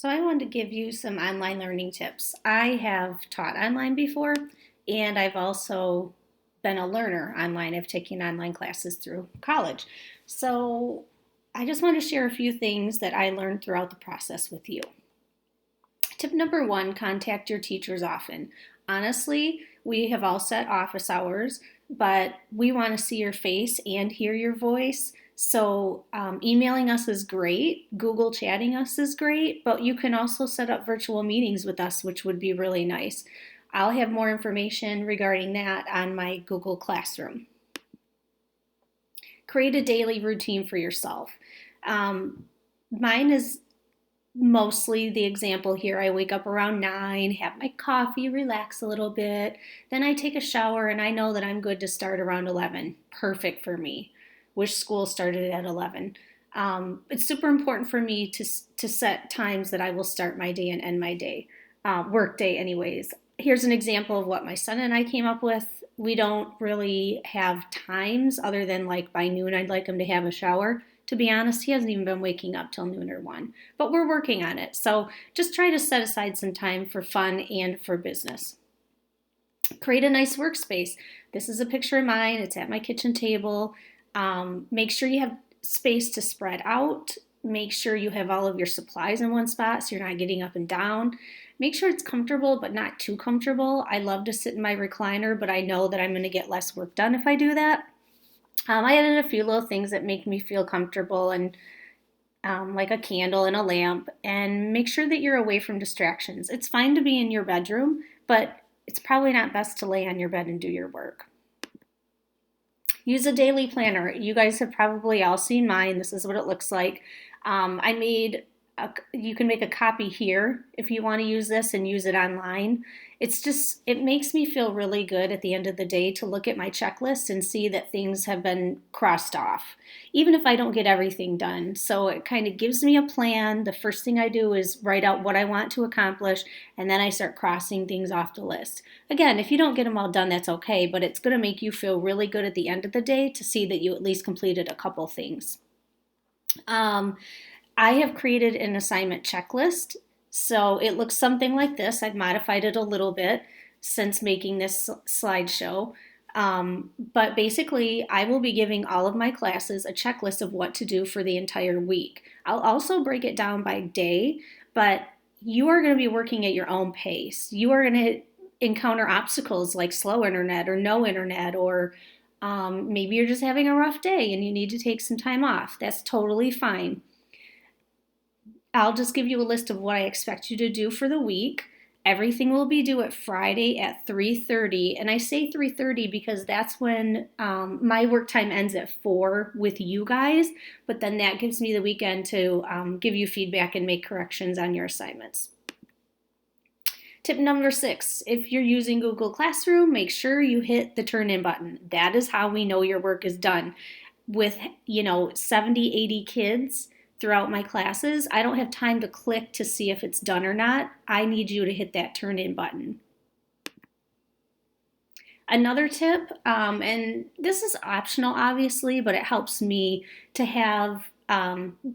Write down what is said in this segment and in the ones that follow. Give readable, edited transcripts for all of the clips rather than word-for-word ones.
So I wanted to give you some online learning tips. I have taught online before, and I've also been a learner online. I've taken online classes through college. So I just want to share a few things that I learned throughout the process with you. Tip number one, contact your teachers often. Honestly, we have all set office hours, but we want to see your face and hear your voice. So, emailing us is great, Google chatting us is great, but you can also set up virtual meetings with us, which would be really nice. I'll have more information regarding that on my Google Classroom. Create a daily routine for yourself. Mine is mostly the example here. I wake up around 9, have my coffee, relax a little bit, then I take a shower, and I know that I'm good to start around 11. Perfect for me. Wish school started at 11. It's super important for me to set times that I will start my day and end my day, work day, anyways. Here's an example of what my son and I came up with. We don't really have times other than like by noon, I'd like him to have a shower. To be honest, he hasn't even been waking up till noon or 1, but we're working on it. So just try to set aside some time for fun and for business. Create a nice workspace. This is a picture of mine. It's at my kitchen table. Make sure you have space to spread out. Make sure you have all of your supplies in one spot so you're not getting up and down. Make sure it's comfortable, but not too comfortable. I love to sit in my recliner, but I know that I'm going to get less work done if I do that. I added a few little things that make me feel comfortable and like a candle and a lamp, and make sure that you're away from distractions. It's fine to be in your bedroom, but it's probably not best to lay on your bed and do your work. Use a daily planner. You guys have probably all seen mine. This is what it looks like. I made you can make a copy here if you want to use this and use it online. It makes me feel really good at the end of the day to look at my checklist and see that things have been crossed off, even if I don't get everything done. So it kind of gives me a plan. The first thing I do is write out what I want to accomplish, and then I start crossing things off the list. Again, if you don't get them all done, that's okay, but it's going to make you feel really good at the end of the day to see that you at least completed a couple things. I have created an assignment checklist. So it looks something like this. I've modified it a little bit since making this slideshow. But basically, I will be giving all of my classes a checklist of what to do for the entire week. I'll also break it down by day, but you are going to be working at your own pace. You are going to encounter obstacles like slow internet or no internet, or maybe you're just having a rough day and you need to take some time off. That's totally fine. I'll just give you a list of what I expect you to do for the week. Everything will be due at Friday at 3:30, and I say 3:30 because that's when my work time ends at 4 with you guys, but then that gives me the weekend to give you feedback and make corrections on your assignments. Tip number 6, if you're using Google Classroom, make sure you hit the turn in button. That is how we know your work is done. With, 70, 80 kids throughout my classes, I don't have time to click to see if it's done or not. I need you to hit that turn in button. Another tip, and this is optional obviously, but it helps me to have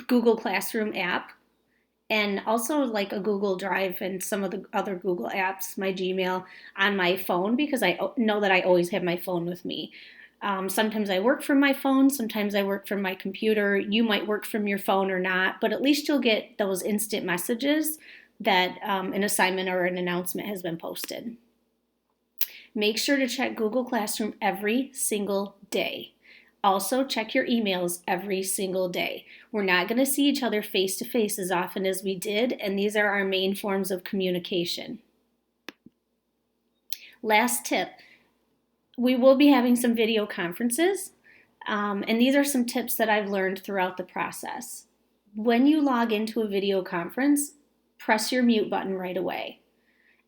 Google Classroom app, and also like a Google Drive and some of the other Google apps, my Gmail, on my phone, because I know that I always have my phone with me. Sometimes I work from my phone, sometimes I work from my computer. You might work from your phone or not, but at least you'll get those instant messages that an assignment or an announcement has been posted. Make sure to check Google Classroom every single day. Also, check your emails every single day. We're not going to see each other face to face as often as we did, and these are our main forms of communication. Last tip. We will be having some video conferences, and these are some tips that I've learned throughout the process. When you log into a video conference, press your mute button right away.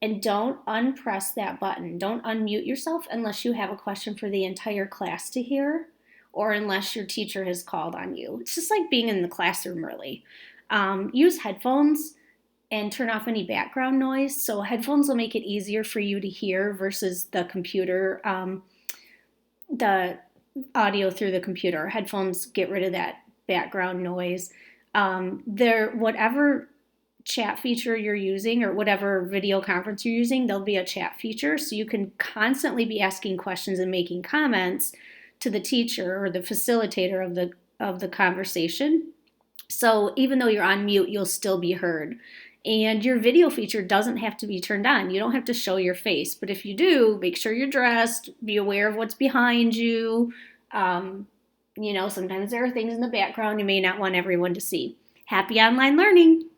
And don't unpress that button. Don't unmute yourself unless you have a question for the entire class to hear, or unless your teacher has called on you. It's just like being in the classroom, really. Use headphones and turn off any background noise. So headphones will make it easier for you to hear versus the computer, the audio through the computer. Headphones get rid of that background noise. Whatever chat feature you're using or whatever video conference you're using, there'll be a chat feature. So you can constantly be asking questions and making comments to the teacher or the facilitator of the conversation. So even though you're on mute, you'll still be heard. And your video feature doesn't have to be turned on. You don't have to show your face. But if you do, make sure you're dressed, be aware of what's behind you. Sometimes there are things in the background you may not want everyone to see. Happy online learning!